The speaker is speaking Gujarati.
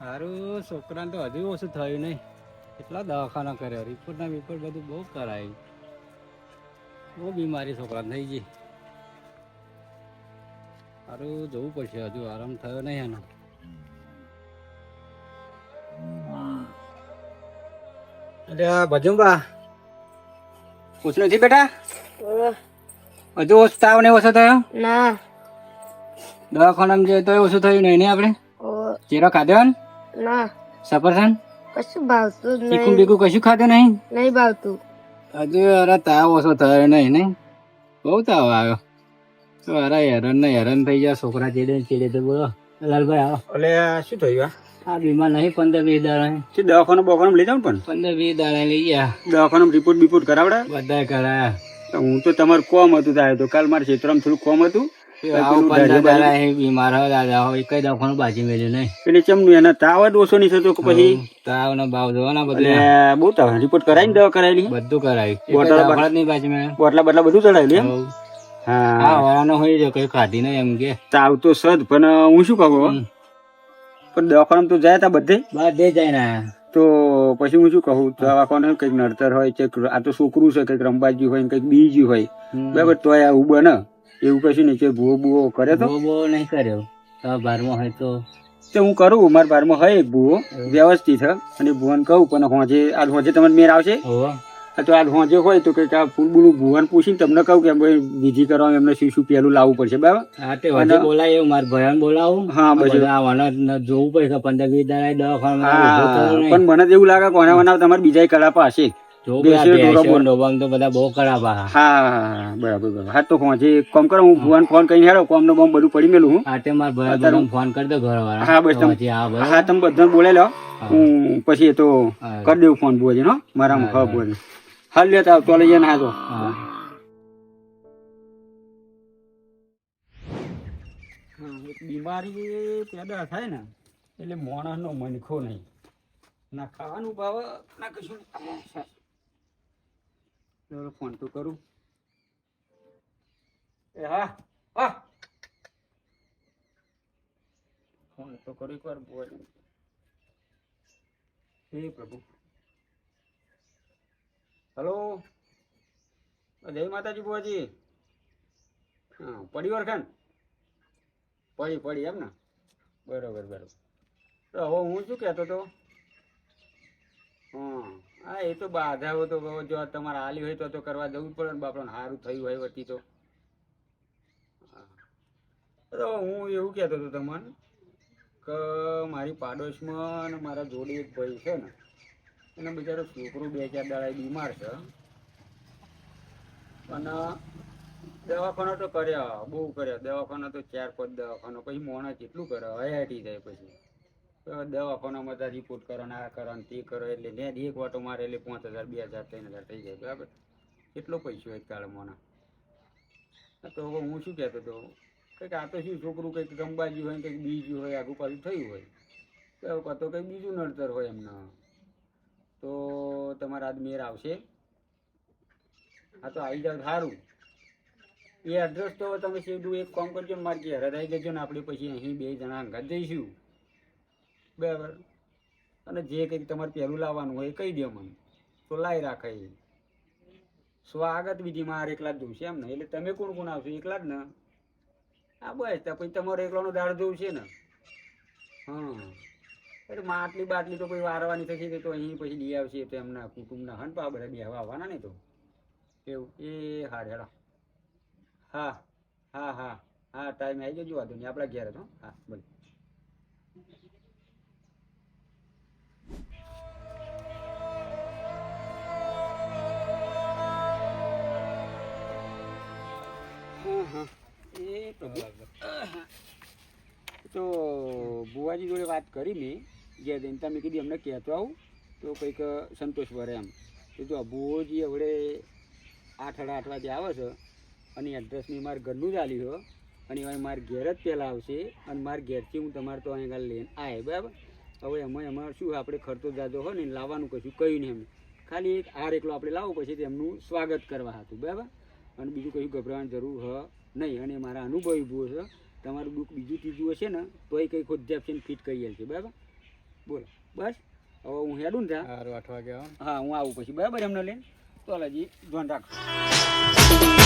સારું છોકરાને તો હજુ ઓછું થયું નહીં. કેટલા દવાખાના કર્યા, રિપોર્ટ બધું બહુ કરાયું. બહુ બીમારી છોકરા થઈ ગઈ. સારું જવું પડશે, હજુ આરામ થયો નહીં એનો. અરે ભજુંબા પૂછ નથી બેટા, હજુ તાવ ને ઓછો થયો? ના. દવાખાનામાં જઈએ તો ઓછું થયું નહીં ને? આપણે ચેરો ખાધો ના, સફરજન કશું ભાવતું જ ચીકુ નહીં. બીકુ કશું ખાધું નહીં? નહીં ભાવતું. હજુ અરે તાવ ઓછો થયો નહીં ને? બહુ તાવ આવ્યો. તો અરે હેરાન ને હેરાન થઈ ગયા છોકરા. ચેડે તો બોલો લાલભાઈ આવો. એટલે શું થયું? આ બીમાર નહીં 15-20 દાડા શું દવાખાનું બવાખાનું લઈ જાવ? પણ 15-20 દાડા લઈ ગયા. દવાખાનું રિપોર્ટ કરાવડા? બધા કરાયા. હું તો તમારું કોમ હતું થાય તો કાલ મારા ક્ષેત્રમાં થોડું કોમ હતું. બીમાર હોય કઈ દવાખાનું બાજી મેળ્યું નહીં. એટલે ચમનું એના તાવ જ ઓછો નહીં થતો પછી? તાવ નો ભાવ જોવાના બધા બહુ તાવ. રિપોર્ટ કરાવી દવા કરાયેલી? બધું કરાવ્યું. બોટલા બટલા બધું ચડાવેલું? હા વાળાનો હોય છે કઈ ખાધી નહીં એમ કે. તાવ તો સદ પણ હું શું કહું, પણ દવાખાના તો જાય તા બધે જાય ને. તો પછી હું શું કહું, દવાખાને કઈક નડતર હોય છે, આ તો છોકરું છે, કઈક રંબાજી હોય કઈક બીજું હોય બરાબર, તો આવું બને એવું કશું નહીં. કે ભૂવો બુવો કરે તો બહુ નહીં કર્યો. બારમાં હોય તો હું કરું, મારા બારમાં હોય એક ભૂવો વ્યવસ્થિત અને ભુવન કહું, પણ હોજે આ હોજે તમારે મેર આવશે તો આ હોજે હોય તો કઈક આ ફૂલ બુલું ભુવન પૂછીને તમને કહું કે વિધિ કરવા એમને શું પેલું લાવવું પડશે બરાબર. બોલાય એવું મારે ભયાન બોલાવું. હા પછી જોવું પડશે 15-20 દાડા દવાખાના. પણ મને એવું લાગે કોના વના તમારે બીજા કળાપ હશે. બધા બહુ ખરાબ. હા બરાબર. હા તો હોજે કોમ કરો, હું ભુવન ફોન કરીને હેડો, કોમ નો બોમ બધું પડી મેલું હું. ફોન કરી દો ઘર વાળા. હા બસ હા તમે બધા બોલાવી લો, હું પછી તો કરી દઉં ફોન બોજે નો મારા હા બોજે. હાલ લેતા તો લઈ જાય તો બીમારી પેદા થાય ને એટલે માણસ નો મનખો નહીં, ના ખાવાનું ભાવ ના કશું. ફોન તો કરું. એ હા હા ફોન તો કરું એકવાર બોલ. હે પ્રભુ. હલો જય માતાજી બુવાજી. હા પડી વરખાન પડી એમ ને? બરોબર. તો હવે હું શું કહેતો હતો, હા એ તો બાધાઓ તો જો તમારે હાલી હોય તો કરવા જવું જ પડે ને બાપડે. સારું થયું હોય વતી તો હું એવું કહેતો હતો તમને કે મારી પાડોશમાં ને મારા જોડે એક ભાઈ છે ને, એને બિચારો છોકરો 2-4 દાડા બીમાર છે, અને દવાખાના તો કર્યા બહુ કર્યા. દવાખાના તો 4-5 દવાખાના, પછી મોણા કેટલું કરે હયાટી જાય. પછી દવાખાનામાં તો રિપોર્ટ કરો ને આ કરો ને તે કરો, એટલે ને એક વાટો મારે એટલે 5,000 2,000 3,000 થઈ જાય બરાબર. કેટલો પૈસો એક કાળ મોના. તો હવે હું શું કહેતો હતો, કંઈક આ તો શું છોકરું કંઈક ગંબાજી હોય કંઈક બીજું હોય આગું પાછું થયું હોય તો કંઈક બીજું નડતર હોય એમને, તો તમારા આજ મેર આવશે? હા તો આવી જાવ સારું. એ એડ્રેસ તો તમે સીધું એક કામ કરજો, મારે ઘેર જ આવી જજો ને, આપણે પછી અહીં 2 જણા અંગાત જઈશું બરાબર. અને જે કંઈક તમારે પહેલું લાવવાનું હોય એ કહી દો મને, તો લાવી રાખાય. સ્વાગત વિધિ મારે એકલા જ જોઉં છે એમ ને? એટલે તમે કોણ આવશો? એકલા જ ને? હા બસ તો પછી તમારો એકલાનો દાળ જોવું છે ને? હા એટલે માટલી બાટલી તો પછી વારવાની થશે તો અહીં પછી લઈ આવશે તો એમના કુટુંબના હન પા બધા બેહવા આવવાના ને તો એવું. એ હા હેડા હા ટાઈમ આવી જજો, વાંધો નહીં, આપણા ઘેર હતો. હા બોલ. તો બુવાજી જોડે વાત કરી મેં, જે દેનતા મેં કીધી અમને કહેતો આવું તો કંઈક સંતોષ વરે એમ. તો જો બુવાજી હવે 8-8:30 વાગે આવે છે, અને એડ્રેસ મેં મારા ઘરનું જ આલ્યું છે, અને એમાં મારા ઘેર જ પહેલાં આવશે, અને મારા ઘેરથી હું તમારે તો અહીં આગળ લઈને આવે બરાબર. હવે એમાં શું આપણે ખર્ચો જાજો હોય ને લાવવાનું કશું કહ્યું નહીં એમને, ખાલી એક હાર એકલો આપણે લાવવું પછી તેમનું સ્વાગત કરવા હતું બરાબર. અને બીજું કશું ગભરાવાની જરૂર હ નહીં. અને મારા અનુભવી ભૂવો છે, તમારું દુઃખ બીજું ત્રીજું હશે ને તોય કંઈ ખોદ ફિટ કરી છે બરાબર. બોલો બસ હવે હું હેડું ને ત્યાં સારું 8 વાગે આવો હા હું આવું પછી બરાબર એમને લઈને તો હજી ધ્યાન રાખો